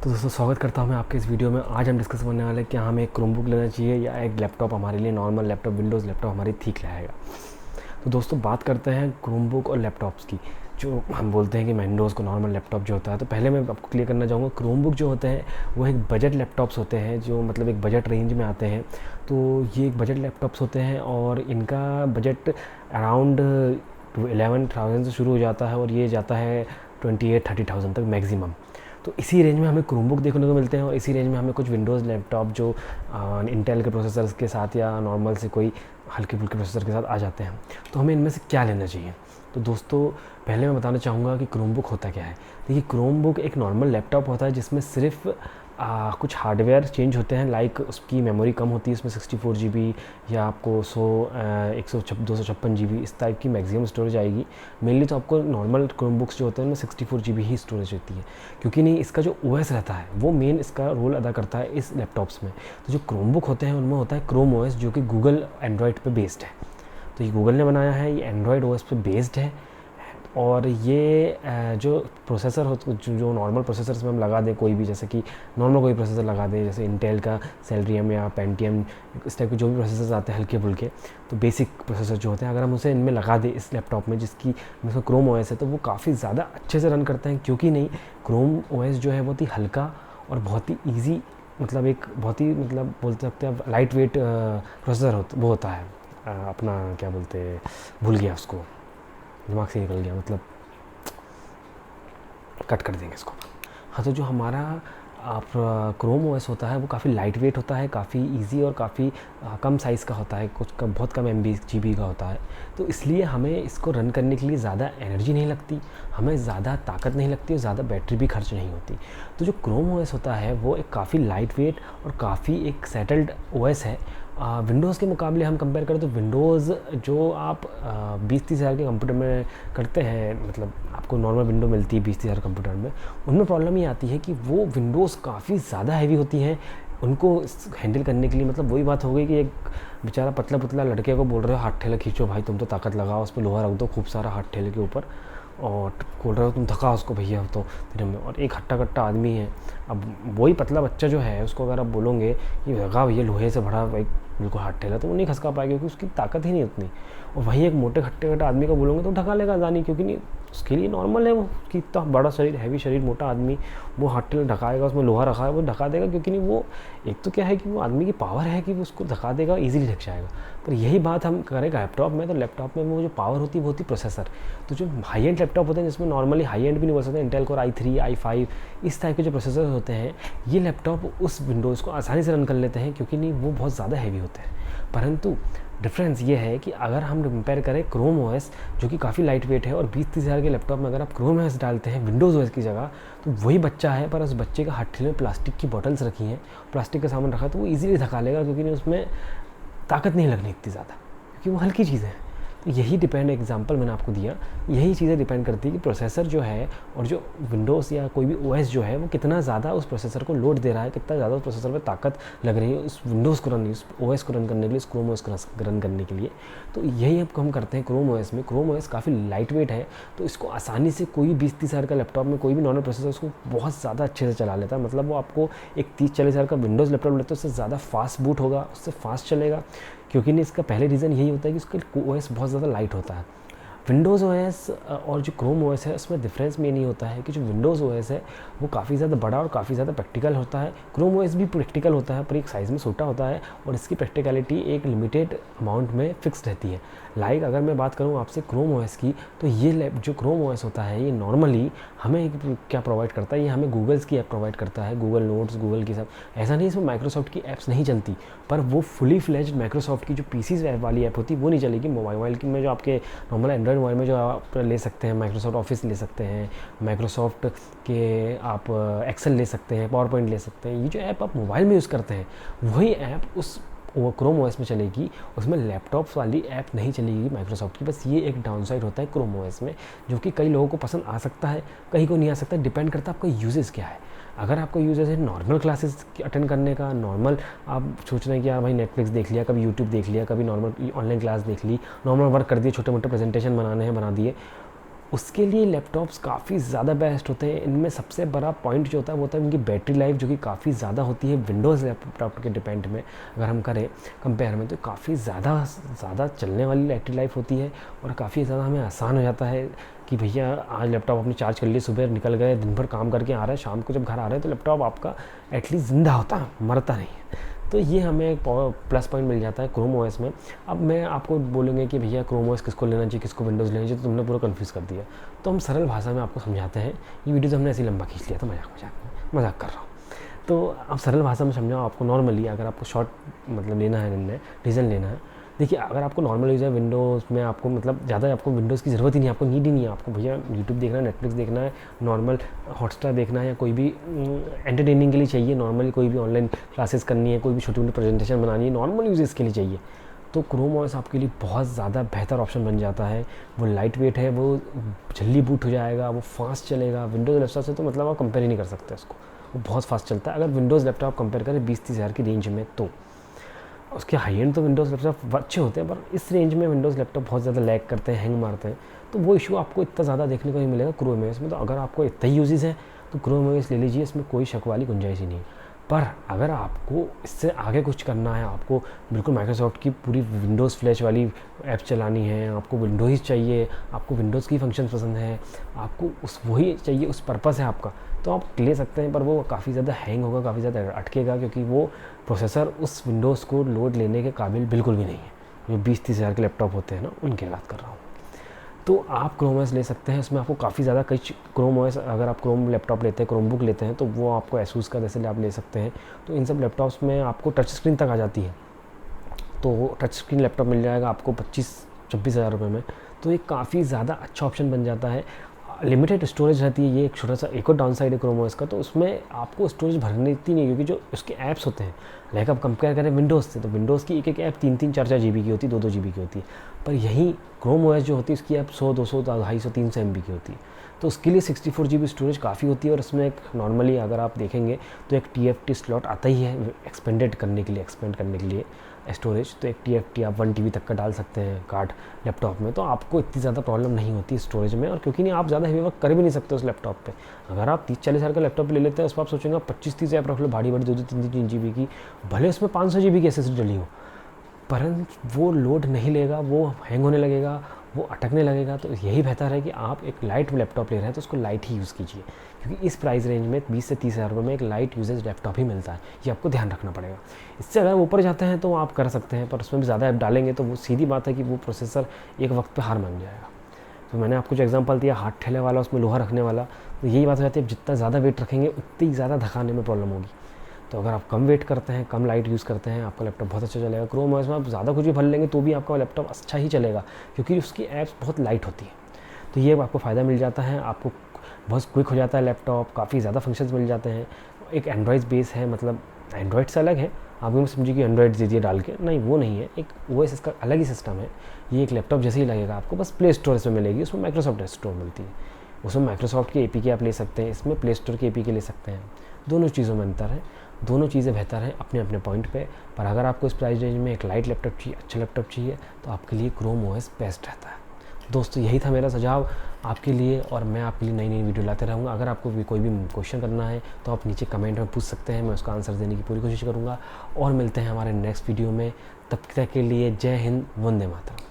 तो दोस्तों स्वागत करता हूँ मैं आपके इस वीडियो में। आज हम डिस्कस करने वाले हैं कि हमें एक क्रोमबुक लेना चाहिए या एक लैपटॉप हमारे लिए नॉर्मल लैपटॉप विंडोज़ लैपटॉप हमारी ठीक रहेगा। तो दोस्तों बात करते हैं क्रोमबुक और लैपटॉप्स की। जो हम बोलते हैं कि विंडोज़ को नॉर्मल लैपटॉप जो होता है, तो पहले मैं आपको क्लियर करना चाहूँगा, क्रोमबुक जो होते हैं वो एक बजट लैपटॉप्स होते हैं, जो मतलब एक बजट रेंज में आते हैं। तो ये एक बजट लैपटॉप्स होते हैं और इनका बजट अराउंड 11,000 से शुरू हो जाता है और ये जाता है 28-30,000 तक मैक्सिमम। तो इसी रेंज में हमें क्रोमबुक देखने को मिलते हैं और इसी रेंज में हमें कुछ विंडोज़ लैपटॉप जो इंटेल के प्रोसेसर्स के साथ या नॉर्मल से कोई हल्के फुल्के प्रोसेसर के साथ आ जाते हैं। तो हमें इनमें से क्या लेना चाहिए? तो दोस्तों पहले मैं बताना चाहूँगा कि क्रोमबुक होता क्या है। देखिए, क्रोमबुक एक नॉर्मल लैपटॉप होता है जिसमें सिर्फ कुछ हार्डवेयर चेंज होते हैं, लाइक उसकी मेमोरी कम होती है, इसमें 64 GB या आपको 256 GB इस टाइप की मैक्सिमम स्टोरेज आएगी। मेनली तो आपको नॉर्मल क्रोमबुक्स जो होते हैं उनमें 64 GB ही स्टोरेज होती है, क्योंकि नहीं इसका जो OS रहता है वो मेन इसका रोल अदा करता है इस लैपटॉप्स में। तो जो क्रोमबुक होते हैं उनमें होता है क्रोम OS, जो कि गूगल एंड्रॉयड पे बेस्ड है। तो ये गूगल ने बनाया है, ये एंड्रॉयड OS पे बेस्ड है। और ये जो प्रोसेसर हो, जो नॉर्मल प्रोसेसर्स में हम लगा दें कोई भी, जैसे कि नॉर्मल कोई प्रोसेसर लगा दें, जैसे इंटेल का सेलेरियम या पेंटियम, इस टाइप के जो भी प्रोसेसर्स आते हैं हल्के फुल्के, तो बेसिक प्रोसेसर जो होते हैं, अगर हम उसे इनमें लगा दें इस लैपटॉप में जिसमें क्रोम OS है, तो वो काफ़ी ज़्यादा अच्छे से रन करते हैं। क्योंकि नहीं, क्रोम OS जो है बहुत ही हल्का और बहुत ही ईजी, मतलब एक बहुत ही मतलब बोल सकते हैं लाइट वेट प्रोसेसर वो होता है। अपना क्या बोलते हैं, भूल गया, उसको दिमाग से निकल गया, मतलब कट कर देंगे इसको। हाँ, तो जो हमारा आप क्रोम OS होता है वो काफ़ी लाइट वेट होता है, काफ़ी इजी और काफ़ी कम साइज़ का होता है, बहुत कम MB GB का होता है। तो इसलिए हमें इसको रन करने के लिए ज़्यादा एनर्जी नहीं लगती, हमें ज़्यादा ताकत नहीं लगती और ज़्यादा बैटरी भी खर्च नहीं होती। तो जो क्रोम OS होता है वो एक काफ़ी लाइट वेट और काफ़ी एक सेटल्ड OS है। विंडोज़ के मुकाबले हम कंपेयर करें तो विंडोज़ जो आप 20-30 हज़ार के कंप्यूटर में करते हैं, मतलब आपको नॉर्मल विंडो मिलती है 20-30 हज़ार कंप्यूटर में, उनमें प्रॉब्लम ये आती है कि वो विंडोज़ काफ़ी ज़्यादा हैवी होती हैं उनको हैंडल करने के लिए। मतलब वही बात हो गई कि एक बेचारा पतला पुतला लड़के को बोल रहे हो हाथ ठेला खींचो भाई, तुम तो ताकत लगाओ, उस पर लोहा रख दो खूब सारा हाथ ठेले के ऊपर, और बोल रहे हो तुम थका उसको भैया, तो फिर में, और एक हट्टा कट्टा आदमी है। अब वही पतला बच्चा जो है उसको अगर आप बोलोगे कि लगा भैया लोहे से भरा एक बिल्कुल हाथ ठेला, तो वो नहीं खसका पाएगा क्योंकि उसकी ताकत ही नहीं उतनी। और वहीं एक मोटे खट्टे कट्टा आदमी को बोलोगे तो ढका लेगा आसानी, क्योंकि नहीं उसके लिए नॉर्मल है वो कि इतना बड़ा शरीर, हैवी शरीर, मोटा आदमी वो हाथ ठेला ढकाएगा, उसमें लोहा रखा है वो ढका देगा, क्योंकि नहीं वो एक तो क्या है कि वो आदमी की पावर है कि वो उसको ढका देगा, ईजिली ढक जाएगा। पर यही बात हम करें लैपटॉप में, तो लैपटॉप में वो जो पावर होती है वो होती है प्रोसेसर। तो जो हाई एंड लैपटॉप होते हैं जिसमें नॉर्मली हाई एंड भी नहीं बोल सकते, इंटेल कोर i3 i5 इस टाइप के जो प्रोसेसर होते हैं, ये लैपटॉप उस विंडोज़ को आसानी से रन कर लेते हैं, क्योंकि नहीं वो बहुत ज़्यादा हैवी होते हैं। परंतु डिफरेंस ये है कि अगर हम कंपेयर करें क्रोम OS जो कि काफ़ी लाइट वेट है, और 20-30 हज़ार के लैपटॉप में अगर आप क्रोम OS डालते हैं विंडोज़ OS की जगह, तो वही बच्चा है, पर उस बच्चे का हट्ठे में प्लास्टिक की बॉटल्स रखी हैं, प्लास्टिक का सामान रखा है, तो वो ईजिली धका लेगा, क्योंकि उसमें ताकत नहीं लगनी इतनी ज़्यादा, क्योंकि वो हल्की चीज़ है। तो यही डिपेंड, एग्जांपल मैंने आपको दिया, यही चीज़ें डिपेंड करती है कि प्रोसेसर जो है और जो विंडोज़ या कोई भी OS जो है वो कितना ज़्यादा उस प्रोसेसर को लोड दे रहा है, कितना ज़्यादा उस प्रोसेसर में ताकत लग रही है उस विंडोज़ को रन, उस OS को रन करने के लिए, उस क्रोम OS को रन करने के लिए। तो यही अब हम करते हैं क्रोम OS में। क्रोम OS काफ़ी लाइट वेट है, तो इसको आसानी से कोई 20-30 हज़ार का लैपटॉप में कोई भी नॉर्मल प्रोसेसर उसको बहुत ज़्यादा अच्छे से चला लेता है। मतलब वो आपको एक 30-40 हज़ार का विंडोज़ लैपटॉप लेते हैं उससे ज़्यादा फास्ट बूट होगा, उससे फास्ट चलेगा, क्योंकि नहीं इसका पहले रीज़न यही होता है कि उसका OS बहुत ज़्यादा लाइट होता है। विंडोज़ OS और जो क्रोम OS है उसमें डिफरेंस में नहीं होता है कि जो विंडोज़ OS है वो काफ़ी ज़्यादा बड़ा और काफ़ी ज़्यादा प्रैक्टिकल होता है। क्रोम OS भी प्रैक्टिकल होता है, पर एक साइज़ में छोटा होता है, और इसकी प्रैक्टिकलिटी एक लिमिटेड अमाउंट में फिक्स रहती है। लाइक अगर मैं बात करूँ आपसे क्रोम OS की, तो ये जो क्रोम OS होता है ये नॉर्मली हमें क्या प्रोवाइड करता है, ये हमें गूगल्स की ऐप प्रोवाइड करता है, गूगल नोट्स, गूगल की सब। ऐसा नहीं इसमें माइक्रोसॉफ्ट की ऐप्स नहीं चलती, पर वो फुली फ्लेज्ड माइक्रोसॉफ्ट की जो पीसीज वाली ऐप होती है वो नहीं चलेगी। मोबाइल की में जो आपके नॉर्मल एंड्रॉयड मोबाइल में जो आप ले सकते हैं, माइक्रोसॉफ्ट ऑफिस ले सकते हैं, माइक्रोसॉफ्ट के आप एक्सेल ले सकते हैं, पावर पॉइंट ले सकते हैं, ये जो ऐप आप मोबाइल में यूज़ करते हैं वही ऐप उस क्रोम OS में चलेगी, उसमें लैपटॉप्स वाली ऐप नहीं चलेगी माइक्रोसॉफ्ट की। बस ये एक डाउनसाइड होता है क्रोम OS में, जो कि कई लोगों को पसंद आ सकता है, कहीं को नहीं आ सकता, डिपेंड करता है आपका यूजेस क्या है। अगर आपका यूजेस है नॉर्मल क्लासेस अटेंड करने का, नॉर्मल आप सोच रहे हैं कि यार भाई नेटफ्लिक्स देख लिया, कभी यूट्यूब देख लिया, कभी नॉर्मल ऑनलाइन क्लास देख ली, नॉर्मल वर्क कर दिए, छोटे मोटे प्रेजेंटेशन बनाने हैं बना दिए, उसके लिए लैपटॉप्स काफ़ी ज़्यादा बेस्ट होते हैं। इनमें सबसे बड़ा पॉइंट जो होता है वो होता है इनकी बैटरी लाइफ, जो कि काफ़ी ज़्यादा होती है विंडोज़ लैपटॉप के डिपेंड में अगर हम करें कंपेयर में, तो काफ़ी ज़्यादा चलने वाली बैटरी लाइफ होती है और काफ़ी ज़्यादा हमें आसान हो जाता है कि भैया आज लैपटॉप अपनी चार्ज कर लिए, सुबह निकल गए, दिन भर काम करके आ रहे हैं, शाम को जब घर आ रहे हैं तो लैपटॉप आपका एटलीस्ट ज़िंदा होता है, मरता नहीं है। तो ये हमें एक प्लस पॉइंट मिल जाता है क्रोम ओएस में। अब मैं आपको बोलूँगा कि भैया क्रोम ओएस किसको लेना चाहिए, किसको विंडोज़ लेना चाहिए, तो तुमने पूरा कन्फ्यूज़ कर दिया। तो हम सरल भाषा में आपको समझाते हैं। ये वीडियो तो हमने ऐसे लंबा खींच लिया था, मजाक कर रहा हूँ। तो अब सरल भाषा में समझाओ आपको नॉर्मली, अगर आपको शॉर्ट मतलब लेना है, निर्णय डिसीजन लेना है। देखिए, अगर आपको नॉर्मल यूज़ है विंडोज़ में, आपको मतलब ज़्यादा आपको विंडोज़ की ज़रूरत ही नहीं है, आपको नीड ही नहीं है। आपको भैया यूट्यूब देखना है, नेटफ्लिक्स देखना है, नॉर्मल हॉटस्टार देखना है, या कोई भी एंटरटेनिंग के लिए चाहिए, नॉर्मली कोई भी ऑनलाइन क्लासेस करनी है, कोई भी छोटी मोटी प्रेजेंटेशन बनानी है, नॉर्मल यूजेस के लिए चाहिए, तो क्रोम ओएस आपके लिए बहुत ज़्यादा बेहतर ऑप्शन बन जाता है। वो लाइट वेट है, वो जल्दी बूट हो जाएगा, वो फास्ट चलेगा। विंडोज़ लैपटॉप से तो मतलब आप कंपेयर ही नहीं कर सकते उसको, वो बहुत फास्ट चलता है। अगर विंडोज़ लैपटॉप कंपेयर करें 20-30 हज़ार की रेंज में, तो उसके हाई एंड तो विंडोज़ लैपटॉप अच्छे होते हैं, पर इस रेंज में विंडोज़ लैपटॉप बहुत ज़्यादा लैग करते हैं, हैंग मारते हैं। तो वो इशू आपको इतना ज़्यादा देखने को नहीं मिलेगा क्रोम ओएस में। तो अगर आपको इतना ही यूजेस है तो क्रोम ओएस ले लीजिए, इसमें कोई शक वाली गुंजाइश ही नहीं है। पर अगर आपको इससे आगे कुछ करना है, आपको बिल्कुल माइक्रोसॉफ्ट की पूरी विंडोज़ फ्लैश वाली ऐप चलानी है, आपको विंडोज़ चाहिए, आपको विंडोज़ की फंक्शन पसंद है, आपको उस वही चाहिए, उस पर्पस है आपका, तो आप ले सकते हैं। पर वो काफ़ी ज़्यादा हैंग होगा, काफ़ी ज़्यादा अटकेगा, क्योंकि वो प्रोसेसर उस विंडोज़ को लोड लेने के काबिल बिल्कुल भी नहीं है। जो 20-30 हज़ार के लैपटॉप होते हैं ना, उनकी बात कर रहा हूँ। तो आप क्रोम ओएस ले सकते हैं। इसमें आपको काफ़ी ज़्यादा कई क्रोम ओएस, अगर आप क्रोम लैपटॉप लेते हैं, क्रोम बुक लेते हैं, तो वो आपको एसूस का जैसे आप ले सकते हैं। तो इन सब लैपटॉप्स में आपको टच स्क्रीन तक आ जाती है, तो टच स्क्रीन लैपटॉप मिल जाएगा आपको 25-26 हज़ार रुपये में। तो ये काफ़ी ज़्यादा अच्छा ऑप्शन बन जाता है। लिमिटेड स्टोरेज रहती है, ये एक छोटा सा एक और डाउन साइड है क्रोम ओएस का। तो उसमें आपको स्टोरेज भरनी इतनी नहीं, क्योंकि जो उसके ऐप्स होते हैं, लाइक आप कंपेयर करें विंडोज़ से, तो विंडोज़ की एक ऐप 3-3, 4-4 GB की होती है, 2-2 GB की होती है। पर यही क्रोम ओएस जो होती है, उसकी ऐप 100, 200, 250, 300 MB की होती है। तो उसके लिए 64 GB स्टोरेज काफ़ी होती है। और उसमें एक नॉर्मली अगर आप देखेंगे तो एक TFT स्लॉट आता ही है एक्सपेंड करने के लिए स्टोरेज। तो एक TFT आप 1 TB तक का डाल सकते हैं कार्ड लैपटॉप में, तो आपको इतनी ज़्यादा प्रॉब्लम नहीं होती स्टोरेज में। और क्योंकि नहीं, आप ज़्यादा हेवी वर्क कर भी नहीं सकते उस लैपटॉप पे। अगर आप 30-40 हज़ार का लैपटॉप ले लेते हैं, उस पर आप सोचेंगे 25-30 ऐप रख लो, बड़ी 2-3 GB की, भले उसमें 500 GB की SSD डली हो, परंतु वो लोड नहीं लेगा, वो हैंग होने लगेगा, वो अटकने लगेगा। तो यही बेहतर है कि आप एक लाइट लैपटॉप ले रहे हैं तो उसको लाइट ही यूज़ कीजिए, क्योंकि इस प्राइस रेंज में 20 से 30 हज़ार रुपये में एक लाइट यूजेज लैपटॉप ही मिलता है। ये आपको ध्यान रखना पड़ेगा। इससे अगर ऊपर जाते हैं तो आप कर सकते हैं, पर उसमें भी ज़्यादा ऐप डालेंगे तो वो सीधी बात है कि वो प्रोसेसर एक वक्त पर हार मान जाएगा। तो मैंने आपको जो एग्जांपल दिया हाथ ठेले वाला, उसमें लोहा रखने वाला, तो यही बात हो जाती है, जितना ज़्यादा वेट रखेंगे उतनी ज़्यादा धकाने में प्रॉब्लम होगी। तो अगर आप कम वेट करते हैं, कम लाइट यूज़ करते हैं, आपका लैपटॉप बहुत अच्छा चलेगा। क्रोम ओएस में आप ज़्यादा कुछ भी भर लेंगे तो भी आपका लैपटॉप अच्छा ही चलेगा, क्योंकि उसकी ऐप्स बहुत लाइट होती है। तो ये आपको फ़ायदा मिल जाता है, आपको बहुत क्विक हो जाता है लैपटॉप, काफ़ी ज़्यादा फंक्शंस मिल जाते हैं। एक एंड्रॉइड बेस है, मतलब एंड्रॉइड से अलग है। आप ये समझिए कि एंड्रॉइड दे दिए डाल के, नहीं वो नहीं है, एक ओएस इसका अलग ही सिस्टम है। ये एक लैपटॉप जैसे ही लगेगा आपको, बस प्ले स्टोर इसमें मिलेगी, उसमें माइक्रोसॉफ्ट स्टोर मिलती है, उसमें माइक्रोसॉफ्ट की APK आप ले सकते हैं, इसमें प्ले स्टोर की APK ले सकते हैं। दोनों चीज़ों में अंतर है, दोनों चीज़ें बेहतर हैं अपने अपने पॉइंट पे। पर अगर आपको इस प्राइस रेंज में एक लाइट लैपटॉप चाहिए, अच्छा लैपटॉप चाहिए, तो आपके लिए क्रोम ओएस बेस्ट रहता है। दोस्तों, यही था मेरा सुझाव आपके लिए, और मैं आपके लिए नई नई वीडियो लाते रहूँगा। अगर आपको भी कोई भी क्वेश्चन करना है तो आप नीचे कमेंट में पूछ सकते हैं, मैं उसका आंसर देने की पूरी कोशिश करूँगा। और मिलते हैं हमारे नेक्स्ट वीडियो में, तब तक के लिए जय हिंद, वंदे मातरम।